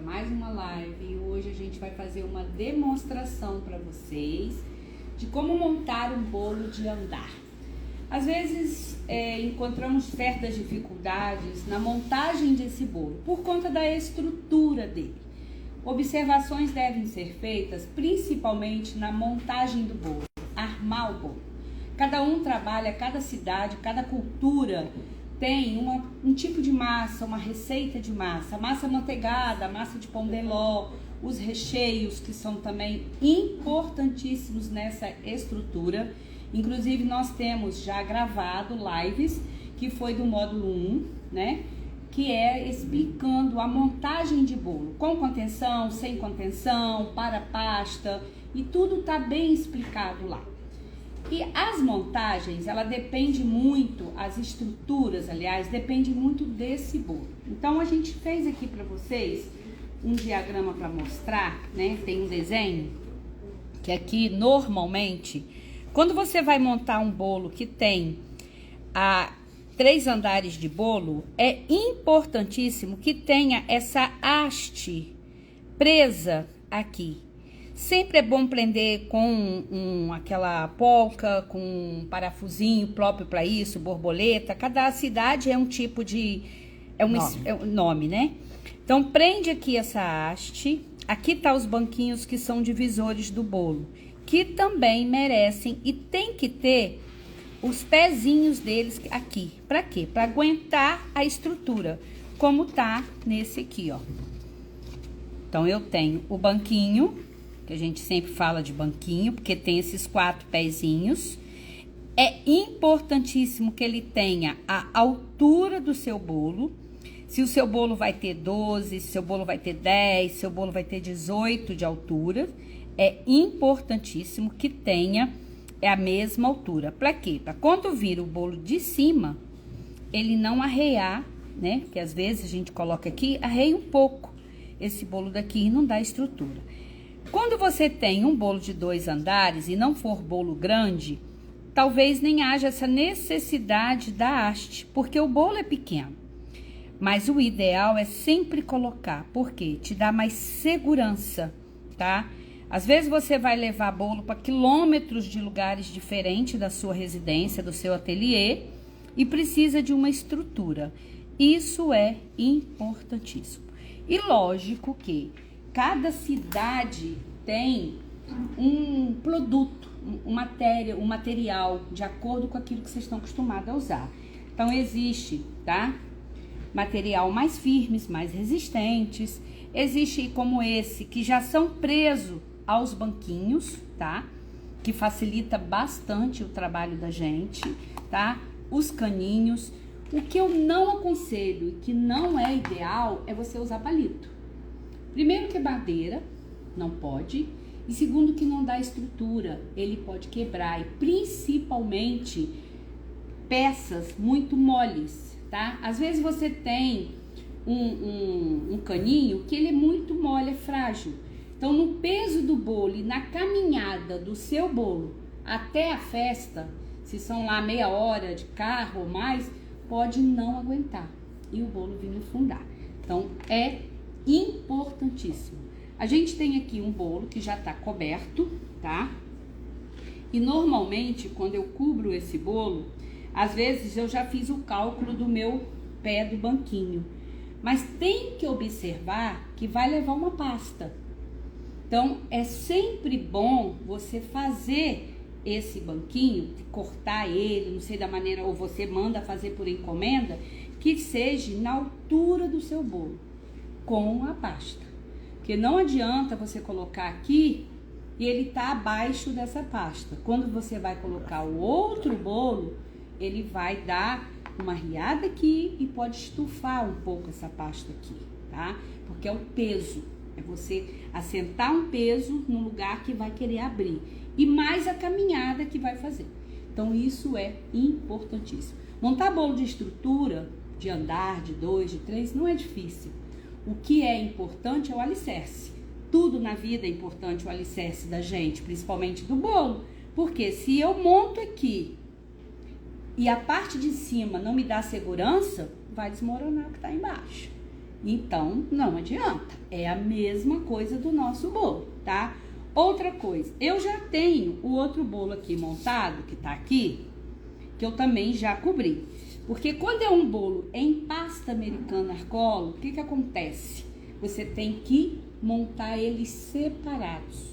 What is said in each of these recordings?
mais uma live e hoje a gente vai fazer uma demonstração para vocês de como montar um bolo de andar. Às vezes encontramos certas dificuldades na montagem desse bolo por conta da estrutura dele. Observações devem ser feitas principalmente na montagem do bolo, armar o bolo. Cada um trabalha, cada cidade, cada cultura tem um tipo de massa, uma receita de massa, massa manteigada, massa de pão de ló, os recheios que são também importantíssimos nessa estrutura. Inclusive nós temos já gravado lives que foi do módulo 1, né? Que é explicando a montagem de bolo, com contenção, sem contenção, para pasta, e tudo tá bem explicado lá. E as montagens, ela depende muito, as estruturas, aliás, depende muito desse bolo. Então, a gente fez aqui para vocês um diagrama para mostrar, né? Tem um desenho que aqui, normalmente, quando você vai montar um bolo que tem 3 andares de bolo, é importantíssimo que tenha essa haste presa aqui. Sempre é bom prender com aquela polca, com um parafusinho próprio para isso, borboleta. Cada cidade é um tipo de... é um nome, né? Então, prende aqui essa haste. Aqui tá os banquinhos que são divisores do bolo, que também merecem e tem que ter os pezinhos deles aqui. Para quê? Para aguentar a estrutura, como tá nesse aqui, ó. Então, eu tenho o banquinho, que a gente sempre fala de banquinho, porque tem esses 4 pezinhos. É importantíssimo que ele tenha a altura do seu bolo. Se o seu bolo vai ter 12, se o seu bolo vai ter 10, se o seu bolo vai ter 18 de altura, é importantíssimo que tenha a mesma altura. Para quê? Para quando vir o bolo de cima, ele não arrear, né? Porque às vezes a gente coloca aqui, arreia um pouco esse bolo daqui e não dá estrutura. Quando você tem um bolo de 2 andares e não for bolo grande, talvez nem haja essa necessidade da haste, porque o bolo é pequeno. Mas o ideal é sempre colocar, porque te dá mais segurança, tá? Às vezes você vai levar bolo para quilômetros de lugares diferentes da sua residência, do seu ateliê, e precisa de uma estrutura. Isso é importantíssimo. E lógico que cada cidade tem um produto, um material de acordo com aquilo que vocês estão acostumados a usar. Então, existe, tá? Material mais firmes, mais resistentes. Existe como esse, que já são presos aos banquinhos, tá? Que facilita bastante o trabalho da gente, tá? Os caninhos. O que eu não aconselho e que não é ideal é você usar palito. Primeiro que é madeira, não pode. E segundo que não dá estrutura, ele pode quebrar. E principalmente peças muito moles, tá? Às vezes você tem um caninho que ele é muito mole, é frágil. Então, no peso do bolo e na caminhada do seu bolo até a festa, se são lá meia hora de carro ou mais, pode não aguentar e o bolo vir afundar. Então, é importantíssimo. A gente tem aqui um bolo que já tá coberto, tá? E normalmente, quando eu cubro esse bolo, às vezes eu já fiz o cálculo do meu pé do banquinho. Mas tem que observar que vai levar uma pasta. Então, é sempre bom você fazer esse banquinho, cortar ele, não sei da maneira, ou você manda fazer por encomenda, que seja na altura do seu bolo, com a pasta. Porque não adianta você colocar aqui e ele tá abaixo dessa pasta. Quando você vai colocar o outro bolo, ele vai dar uma riada aqui e pode estufar um pouco essa pasta aqui, tá? Porque é o peso. É você assentar um peso no lugar que vai querer abrir. E mais a caminhada que vai fazer. Então, isso é importantíssimo. Montar bolo de estrutura, de andar, de 2, de 3, não é difícil. O que é importante é o alicerce. Tudo na vida é importante, o alicerce da gente, principalmente do bolo. Porque se eu monto aqui e a parte de cima não me dá segurança, vai desmoronar o que está embaixo. Então, não adianta. É a mesma coisa do nosso bolo, tá? Outra coisa, eu já tenho o outro bolo aqui montado, que tá aqui, que eu também já cobri. Porque quando é um bolo em pasta americana arcolo, o que acontece? Você tem que montar eles separados.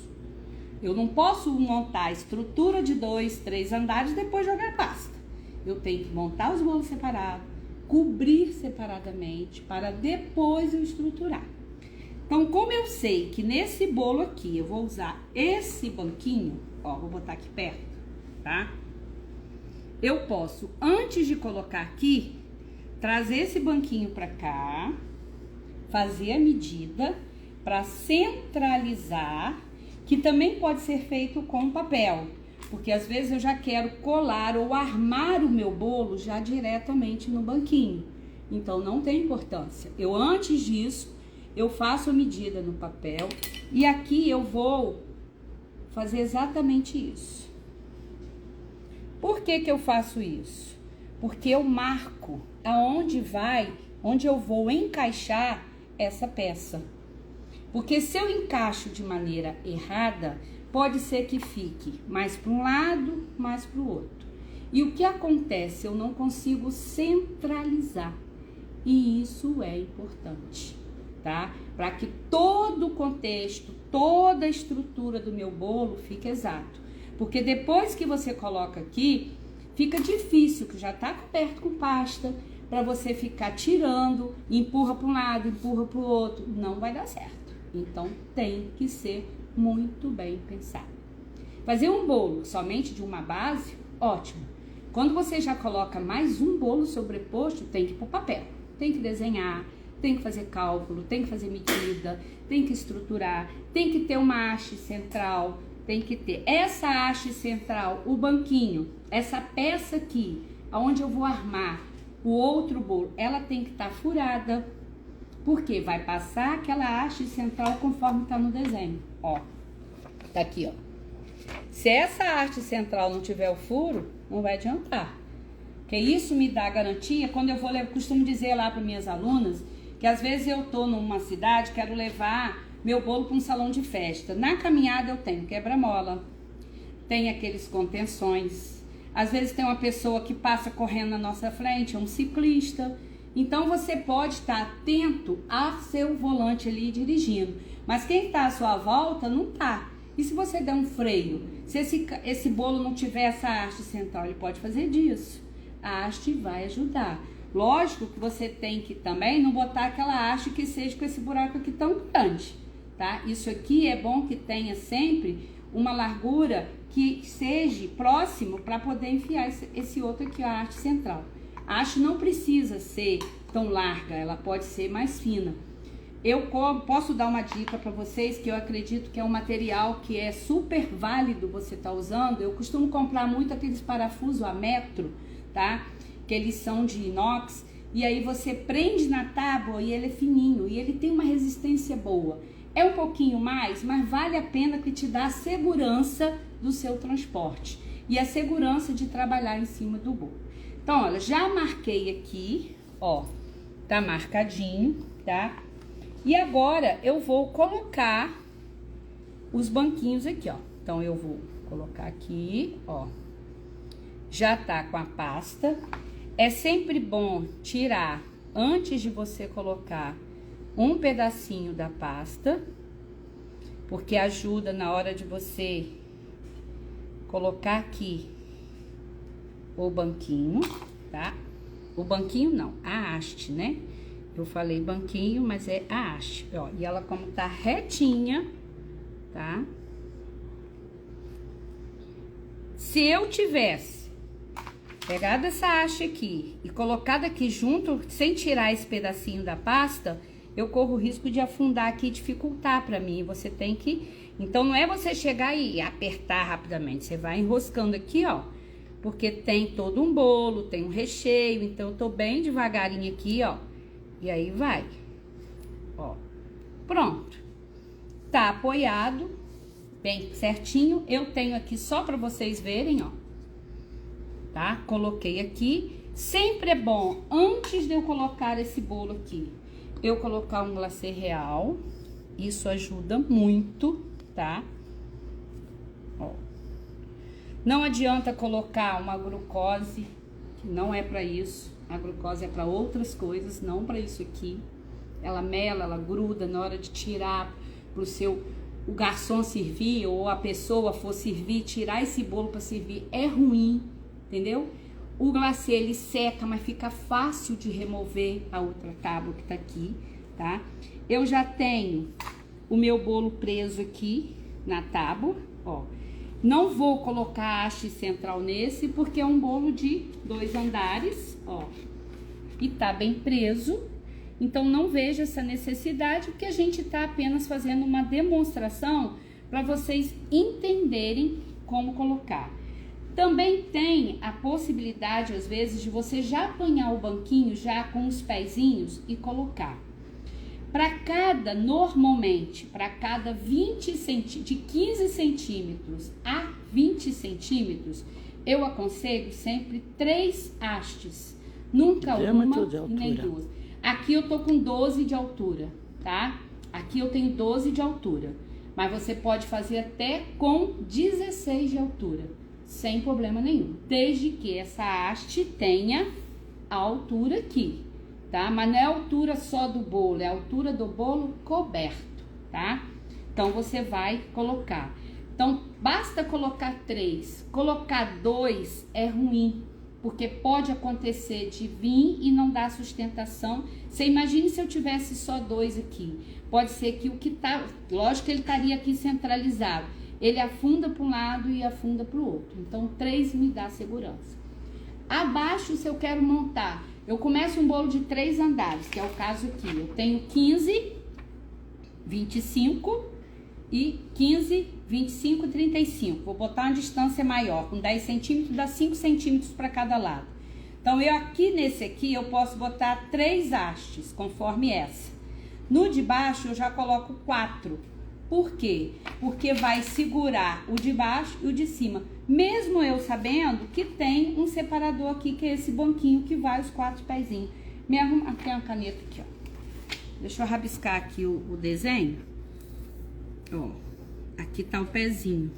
Eu não posso montar a estrutura de 2, 3 andares e depois jogar pasta. Eu tenho que montar os bolos separados, cobrir separadamente, para depois eu estruturar. Então, como eu sei que nesse bolo aqui eu vou usar esse banquinho, ó, vou botar aqui perto, tá? Eu posso, antes de colocar aqui, trazer esse banquinho pra cá, fazer a medida para centralizar, que também pode ser feito com papel, porque às vezes eu já quero colar ou armar o meu bolo já diretamente no banquinho. Então, não tem importância. Eu, antes disso, eu faço a medida no papel e aqui eu vou fazer exatamente isso. Por que que eu faço isso? Porque eu marco onde eu vou encaixar essa peça. Porque se eu encaixo de maneira errada, pode ser que fique mais para um lado, mais para o outro. E o que acontece? Eu não consigo centralizar. E isso é importante, tá? Para que todo o contexto, toda a estrutura do meu bolo fique exato. Porque depois que você coloca aqui, fica difícil, que já tá coberto com pasta, para você ficar tirando, empurra para um lado, empurra para o outro, não vai dar certo. Então, tem que ser muito bem pensado. Fazer um bolo somente de uma base, ótimo. Quando você já coloca mais um bolo sobreposto, tem que ir pro papel. Tem que desenhar, tem que fazer cálculo, tem que fazer medida, tem que estruturar, tem que ter uma haste central, tem que ter essa haste central, o banquinho, essa peça aqui, onde eu vou armar o outro bolo, ela tem que estar furada, porque vai passar aquela haste central conforme está no desenho, ó, tá aqui, ó. Se essa haste central não tiver o furo, não vai adiantar, porque isso me dá garantia. Quando eu vou, eu costumo dizer lá para minhas alunas, que às vezes eu tô numa cidade, quero levar meu bolo para um salão de festa. Na caminhada eu tenho quebra-mola, tem aqueles contenções, às vezes tem uma pessoa que passa correndo na nossa frente, é um ciclista. Então você pode estar atento a seu volante ali dirigindo, mas quem está à sua volta não está. E se você der um freio, se esse bolo não tiver essa haste central, ele pode fazer disso. A haste vai ajudar. Lógico que você tem que também não botar aquela haste que seja com esse buraco aqui tão grande, tá? Isso aqui é bom que tenha sempre uma largura que seja próximo para poder enfiar esse outro aqui, a haste central. A haste não precisa ser tão larga, ela pode ser mais fina. Eu posso dar uma dica para vocês, que eu acredito que é um material que é super válido você estar usando. Eu costumo comprar muito aqueles parafusos a metro, tá? Que eles são de inox, e aí você prende na tábua e ele é fininho, e ele tem uma resistência boa. É um pouquinho mais, mas vale a pena, que te dá a segurança do seu transporte e a segurança de trabalhar em cima do bolo. Então, olha, já marquei aqui, ó, tá marcadinho, tá? E agora eu vou colocar os banquinhos aqui, ó. Então, eu vou colocar aqui, ó. Já tá com a pasta. É sempre bom tirar, antes de você colocar, um pedacinho da pasta, porque ajuda na hora de você colocar aqui o banquinho, tá? O banquinho não, a haste, né? Eu falei banquinho, mas é a haste, ó. E ela, como tá retinha, tá? Se eu tivesse pegado essa haste aqui e colocado aqui junto, sem tirar esse pedacinho da pasta, eu corro o risco de afundar aqui e dificultar pra mim. Você tem que... Então, não é você chegar e apertar rapidamente. Você vai enroscando aqui, ó. Porque tem todo um bolo, tem um recheio. Então, eu tô bem devagarinho aqui, ó. E aí vai. Ó. Pronto. Tá apoiado, bem certinho. Eu tenho aqui só pra vocês verem, ó. Tá? Coloquei aqui. Sempre é bom, antes de eu colocar esse bolo aqui, eu colocar um glacê real. Isso ajuda muito, tá? Ó. Não adianta colocar uma glucose, que não é pra isso. A glucose é pra outras coisas, não pra isso aqui. Ela mela, ela gruda na hora de tirar pro o garçom servir ou a pessoa for servir, tirar esse bolo para servir é ruim, entendeu? O glacê ele seca, mas fica fácil de remover a outra tábua que tá aqui, tá? Eu já tenho o meu bolo preso aqui na tábua, ó. Não vou colocar a haste central nesse porque é um bolo de 2 andares, ó. E tá bem preso. Então, não vejo essa necessidade, porque a gente está apenas fazendo uma demonstração para vocês entenderem como colocar. Também tem a possibilidade, às vezes, de você já apanhar o banquinho já com os pezinhos e colocar. Normalmente, para cada 20 centímetros, de 15 centímetros a 20 centímetros, eu aconselho sempre 3 hastes. Nunca uma nem 2. Aqui eu tô com 12 de altura, tá? Aqui eu tenho 12 de altura, mas você pode fazer até com 16 de altura, sem problema nenhum, desde que essa haste tenha a altura aqui, tá? Mas não é a altura só do bolo, é a altura do bolo coberto, tá? Então, você vai colocar. Então, basta colocar 3, colocar 2 é ruim, porque pode acontecer de vir e não dar sustentação. Você imagine se eu tivesse só 2 aqui. Pode ser que o que tá... Lógico que ele estaria aqui centralizado. Ele afunda para um lado e afunda para o outro. Então, 3 me dá segurança. Abaixo, se eu quero montar, eu começo um bolo de 3 andares, que é o caso aqui. Eu tenho 15, 25 e 15, 25 e 35. Vou botar uma distância maior, com 10 centímetros, dá 5 centímetros para cada lado. Então, eu aqui nesse aqui, eu posso botar 3 hastes, conforme essa. No de baixo, eu já coloco 4. Por quê? Porque vai segurar o de baixo e o de cima. Mesmo eu sabendo que tem um separador aqui, que é esse banquinho que vai os 4 pezinhos. Me arruma... Tem uma caneta aqui, ó. Deixa eu rabiscar aqui o desenho. Ó, aqui tá o pezinho,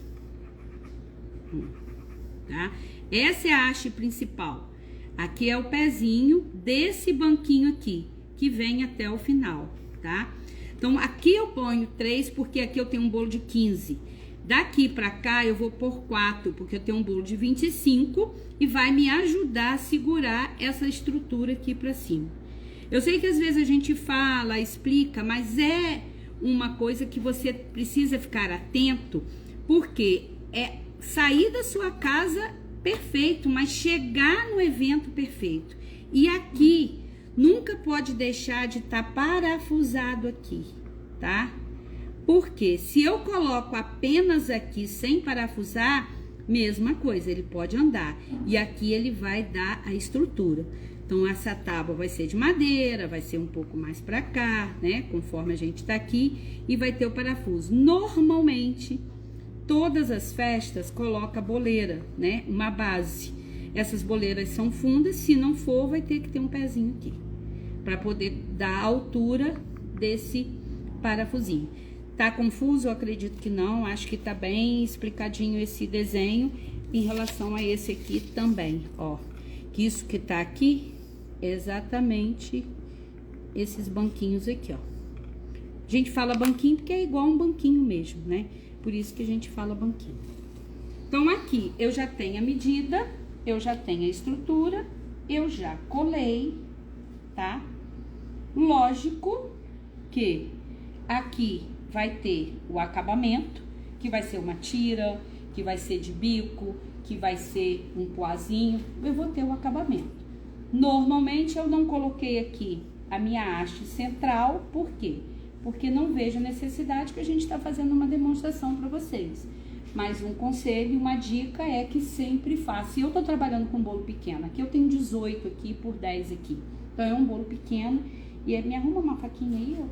tá? Essa é a haste principal. Aqui é o pezinho desse banquinho aqui, que vem até o final, tá? Então, aqui eu ponho 3, porque aqui eu tenho um bolo de 15. Daqui pra cá, eu vou pôr 4, porque eu tenho um bolo de 25 e vai me ajudar a segurar essa estrutura aqui pra cima. Eu sei que às vezes a gente fala, explica, mas é uma coisa que você precisa ficar atento, porque é sair da sua casa perfeito, mas chegar no evento perfeito. E aqui nunca pode deixar de estar parafusado aqui, tá? Porque se eu coloco apenas aqui sem parafusar, mesma coisa, ele pode andar. E aqui ele vai dar a estrutura. Então, essa tábua vai ser de madeira, vai ser um pouco mais pra cá, né? Conforme a gente tá aqui. E vai ter o parafuso. Normalmente, todas as festas colocam boleira, né? Uma base. Essas boleiras são fundas. Se não for, vai ter que ter um pezinho aqui. Pra poder dar a altura desse parafusinho. Tá confuso? Eu acredito que não. Acho que tá bem explicadinho esse desenho em relação a esse aqui também, ó. Que isso que tá aqui... exatamente esses banquinhos aqui, ó. A gente fala banquinho porque é igual um banquinho mesmo, né? Por isso que a gente fala banquinho. Então, aqui eu já tenho a medida, eu já tenho a estrutura, eu já colei, tá? Lógico que aqui vai ter o acabamento, que vai ser uma tira, que vai ser de bico, que vai ser um poazinho. Eu vou ter o acabamento. Normalmente, eu não coloquei aqui a minha haste central, por quê? Porque não vejo a necessidade, que a gente está fazendo uma demonstração para vocês. Mas um conselho, uma dica é que sempre faça. Se eu estou trabalhando com bolo pequeno, aqui eu tenho 18 aqui por 10 aqui. Então, é um bolo pequeno e me arruma uma faquinha aí, ó.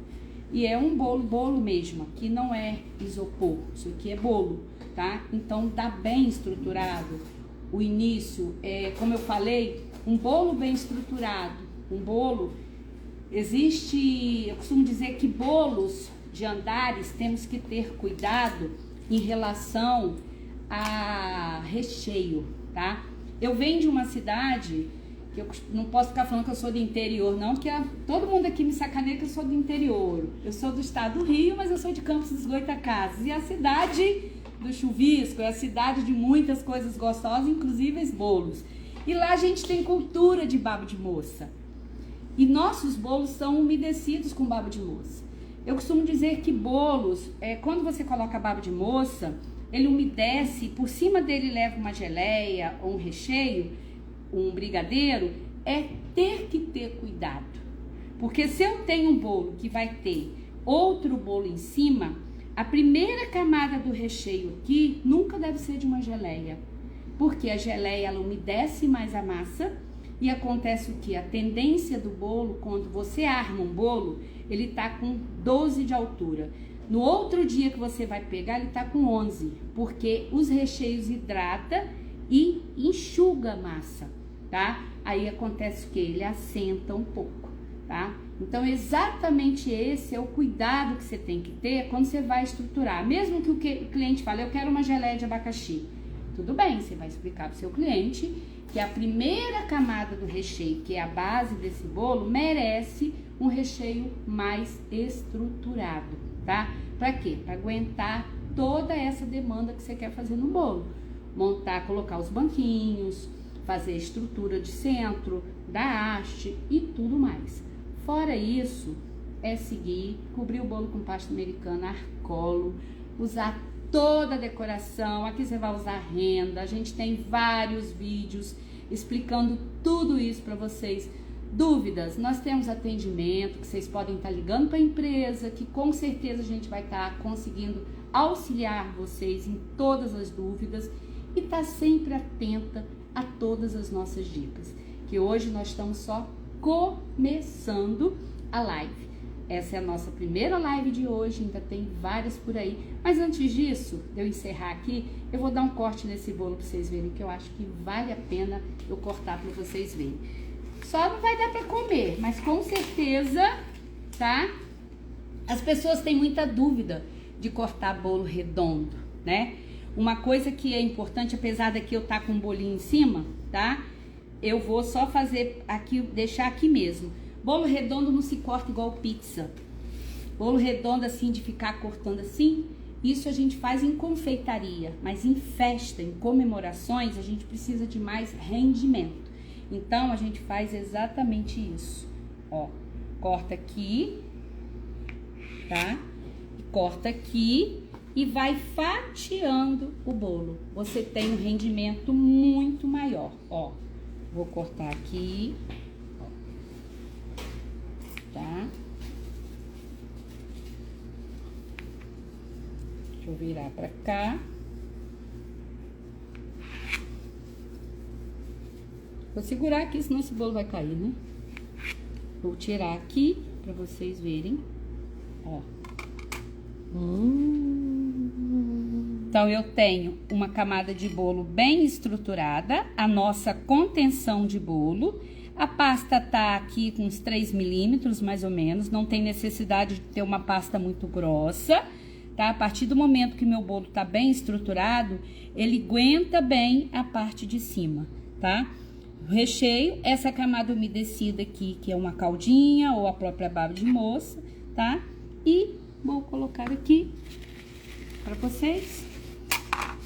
E é um bolo mesmo, aqui não é isopor, isso aqui é bolo, tá? Então, tá bem estruturado. O início, como eu falei... Um bolo bem estruturado, um bolo eu costumo dizer que bolos de andares temos que ter cuidado em relação a recheio, tá? Eu venho de uma cidade que eu não posso ficar falando que eu sou do interior, não, porque todo mundo aqui me sacaneia que eu sou do interior. Eu sou do estado do Rio, mas eu sou de Campos dos Goytacazes. E a cidade do chuvisco é a cidade de muitas coisas gostosas, inclusive os bolos. E lá a gente tem cultura de baba de moça. E nossos bolos são umedecidos com baba de moça. Eu costumo dizer que bolos, quando você coloca baba de moça, ele umedece, por cima dele leva uma geleia ou um recheio, um brigadeiro, é ter que ter cuidado. Porque se eu tenho um bolo que vai ter outro bolo em cima, a primeira camada do recheio aqui nunca deve ser de uma geleia. Porque a geleia, ela umedece mais a massa e acontece o que? A tendência do bolo, quando você arma um bolo, ele tá com 12 de altura. No outro dia que você vai pegar, ele tá com 11, porque os recheios hidrata e enxuga a massa, tá? Aí acontece o que? Ele assenta um pouco, tá? Então, exatamente esse é o cuidado que você tem que ter quando você vai estruturar. Mesmo que o cliente fale, eu quero uma geleia de abacaxi. Tudo bem, você vai explicar para o seu cliente que a primeira camada do recheio, que é a base desse bolo, merece um recheio mais estruturado, tá? Para quê? Para aguentar toda essa demanda que você quer fazer no bolo. Montar, colocar os banquinhos, fazer a estrutura de centro, da haste e tudo mais. Fora isso, é seguir, cobrir o bolo com pasta americana, arcolo, usar toda a decoração. Aqui você vai usar renda. A gente tem vários vídeos explicando tudo isso para vocês. Dúvidas, nós temos atendimento que vocês podem estar ligando para a empresa, que com certeza a gente vai estar conseguindo auxiliar vocês em todas as dúvidas e estar sempre atenta a todas as nossas dicas, que hoje nós estamos só começando a live. Essa é a nossa primeira live de hoje, ainda tem várias por aí. Mas antes disso, de eu encerrar aqui, eu vou dar um corte nesse bolo para vocês verem, que eu acho que vale a pena eu cortar para vocês verem. Só não vai dar para comer, mas com certeza, tá? As pessoas têm muita dúvida de cortar bolo redondo, né? Uma coisa que é importante, apesar daqui eu estar com um bolinho em cima, tá? Eu vou só fazer aqui, deixar aqui mesmo. Bolo redondo não se corta igual pizza. Bolo redondo assim, de ficar cortando assim, isso a gente faz em confeitaria, mas em festa, em comemorações, a gente precisa de mais rendimento. Então, a gente faz exatamente isso. Ó, corta aqui, tá? Corta aqui e vai fatiando o bolo. Você tem um rendimento muito maior, ó. Vou cortar aqui, tá? Deixa eu virar pra cá. Vou segurar aqui, senão esse bolo vai cair, né? Vou tirar aqui pra vocês verem, ó. Então, eu tenho uma camada de bolo bem estruturada, a nossa contenção de bolo. A pasta tá aqui com uns 3 milímetros, mais ou menos. Não tem necessidade de ter uma pasta muito grossa, tá? A partir do momento que meu bolo tá bem estruturado, ele aguenta bem a parte de cima, tá? O recheio, essa camada umedecida aqui, que é uma caldinha ou a própria baba de moça, tá? E vou colocar aqui para vocês.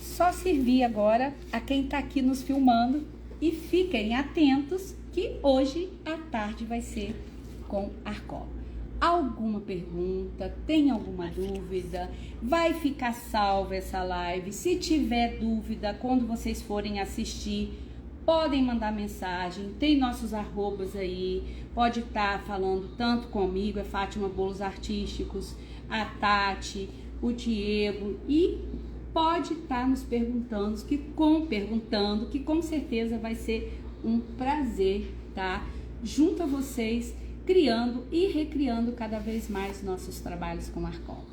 Só servir agora a quem tá aqui nos filmando e fiquem atentos que hoje à tarde vai ser com arcolo. Alguma pergunta? Tem alguma dúvida? Vai ficar salva essa live. Se tiver dúvida, quando vocês forem assistir, podem mandar mensagem, tem nossos arrobas aí, pode estar falando tanto comigo, é Fátima Bolos Artísticos, a Tati, o Diego, e pode estar nos perguntando, que com certeza vai ser um prazer, tá? Junto a vocês, criando e recriando cada vez mais nossos trabalhos com arcolo.